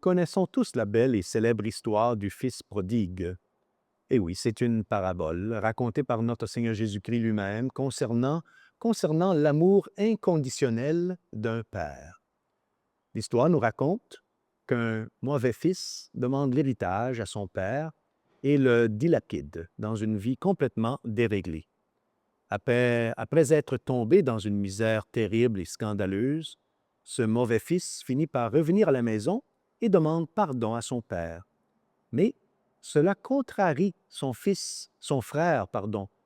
connaissons tous la belle et célèbre histoire du Fils prodigue. Et oui, c'est une parabole racontée par notre Seigneur Jésus-Christ lui-même concernant l'amour inconditionnel d'un père. L'histoire nous raconte qu'un mauvais fils demande l'héritage à son père et le dilapide dans une vie complètement déréglée. Après être tombé dans une misère terrible et scandaleuse, ce mauvais fils finit par revenir à la maison et demande pardon à son père. Mais cela contrarie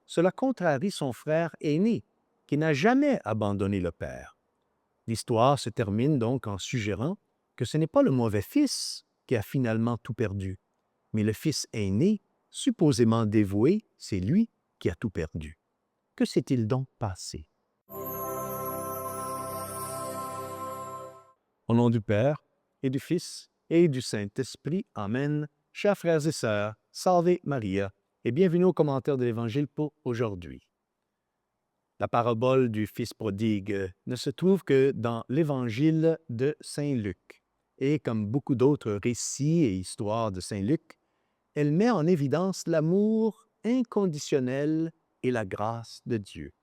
cela contrarie son frère aîné, qui n'a jamais abandonné le père. L'histoire se termine donc en suggérant que ce n'est pas le mauvais fils qui a finalement tout perdu, mais le fils aîné, supposément dévoué, c'est lui qui a tout perdu. Que s'est-il donc passé? Au nom du Père, et du Fils, et du Saint-Esprit. Amen. Chers frères et sœurs, Salve Maria, et bienvenue au commentaire de l'Évangile pour aujourd'hui. La parabole du Fils prodigue ne se trouve que dans l'Évangile de Saint Luc. Et comme beaucoup d'autres récits et histoires de Saint Luc, elle met en évidence l'amour inconditionnel et la grâce de Dieu.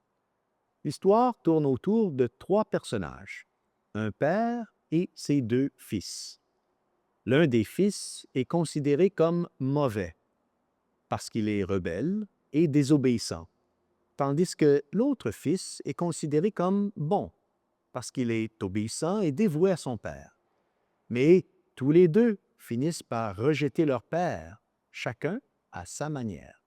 L'histoire tourne autour de trois personnages, un père et ses deux fils. L'un des fils est considéré comme mauvais parce qu'il est rebelle et désobéissant, tandis que l'autre fils est considéré comme bon parce qu'il est obéissant et dévoué à son père. Mais tous les deux finissent par rejeter leur père, chacun à sa manière.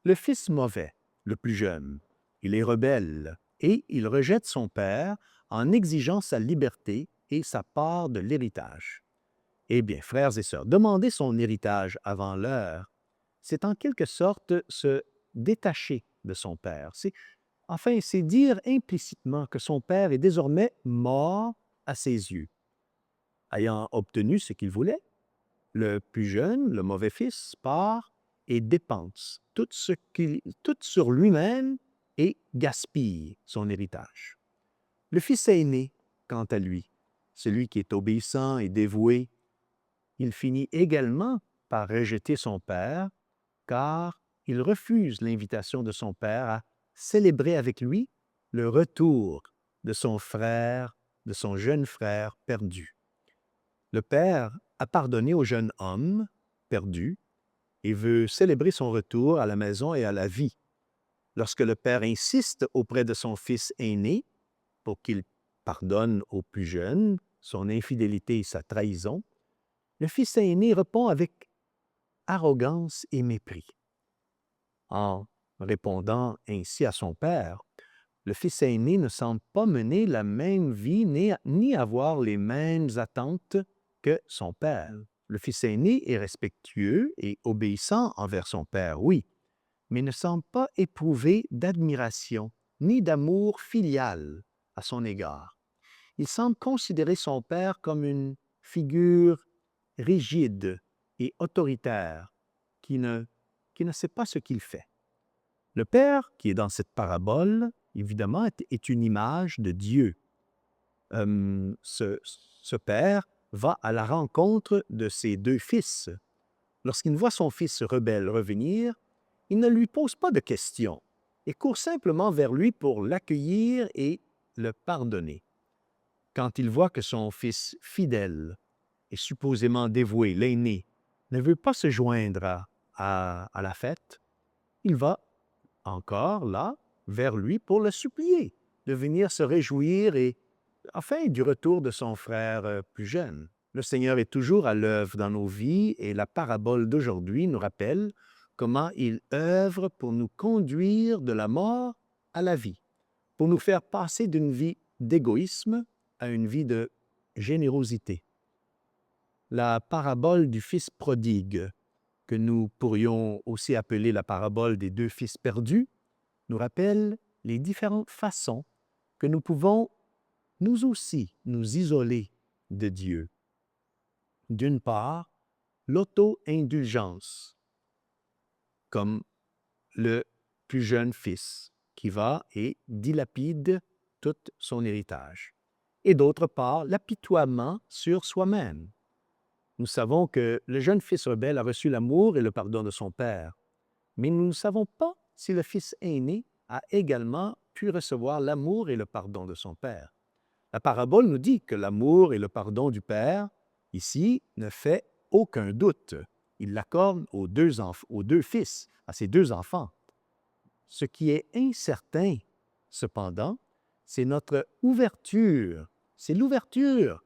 Le fils mauvais, le plus jeune, il est rebelle et il rejette son père en exigeant sa liberté et sa part de l'héritage. Eh bien, frères et sœurs, demander son héritage avant l'heure, c'est en quelque sorte se détacher de son père. C'est dire implicitement que son père est désormais mort à ses yeux. Ayant obtenu ce qu'il voulait, le plus jeune, le mauvais fils, part et dépense tout sur lui-même et gaspille son héritage. Le fils aîné, quant à lui, celui qui est obéissant et dévoué, il finit également par rejeter son père, car il refuse l'invitation de son père à célébrer avec lui le retour de son frère, de son jeune frère perdu. Le père a pardonné au jeune homme perdu et veut célébrer son retour à la maison et à la vie. Lorsque le père insiste auprès de son fils aîné pour qu'il pardonne au plus jeune son infidélité et sa trahison, le fils aîné répond avec arrogance et mépris. En répondant ainsi à son père, le fils aîné ne semble pas mener la même vie ni avoir les mêmes attentes que son père. Le fils aîné est respectueux et obéissant envers son père, oui, mais ne semble pas éprouver d'admiration ni d'amour filial à son égard. Il semble considérer son père comme une figure rigide et autoritaire qui ne sait pas ce qu'il fait. Le père, qui est dans cette parabole, évidemment, est une image de Dieu. Ce père va à la rencontre de ses deux fils. Lorsqu'il voit son fils rebelle revenir, il ne lui pose pas de questions et court simplement vers lui pour l'accueillir et le pardonner. Quand il voit que son fils fidèle et supposément dévoué, l'aîné, ne veut pas se joindre à la fête, il va encore là vers lui pour le supplier de venir se réjouir du retour de son frère plus jeune. Le Seigneur est toujours à l'œuvre dans nos vies et la parabole d'aujourd'hui nous rappelle comment il œuvre pour nous conduire de la mort à la vie, pour nous faire passer d'une vie d'égoïsme à une vie de générosité. La parabole du Fils prodigue, que nous pourrions aussi appeler la parabole des deux fils perdus, nous rappelle les différentes façons que nous pouvons, nous aussi, nous isoler de Dieu. D'une part, l'auto-indulgence, comme le plus jeune fils qui va et dilapide tout son héritage. Et d'autre part, l'apitoiement sur soi-même. Nous savons que le jeune fils rebelle a reçu l'amour et le pardon de son père, mais nous ne savons pas si le fils aîné a également pu recevoir l'amour et le pardon de son père. La parabole nous dit que l'amour et le pardon du père, ici, ne fait aucun doute. Il l'accorde aux deux fils, à ses deux enfants. Ce qui est incertain, cependant, c'est notre ouverture. C'est l'ouverture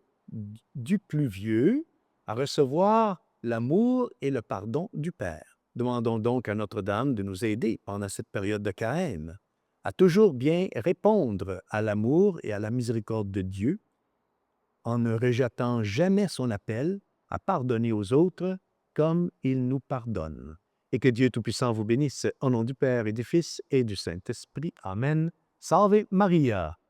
du plus vieux à recevoir l'amour et le pardon du Père. Demandons donc à Notre-Dame de nous aider pendant cette période de carême à toujours bien répondre à l'amour et à la miséricorde de Dieu en ne rejetant jamais son appel à pardonner aux autres comme il nous pardonne. Et que Dieu Tout-Puissant vous bénisse au nom du Père et du Fils et du Saint-Esprit. Amen. Salve Maria!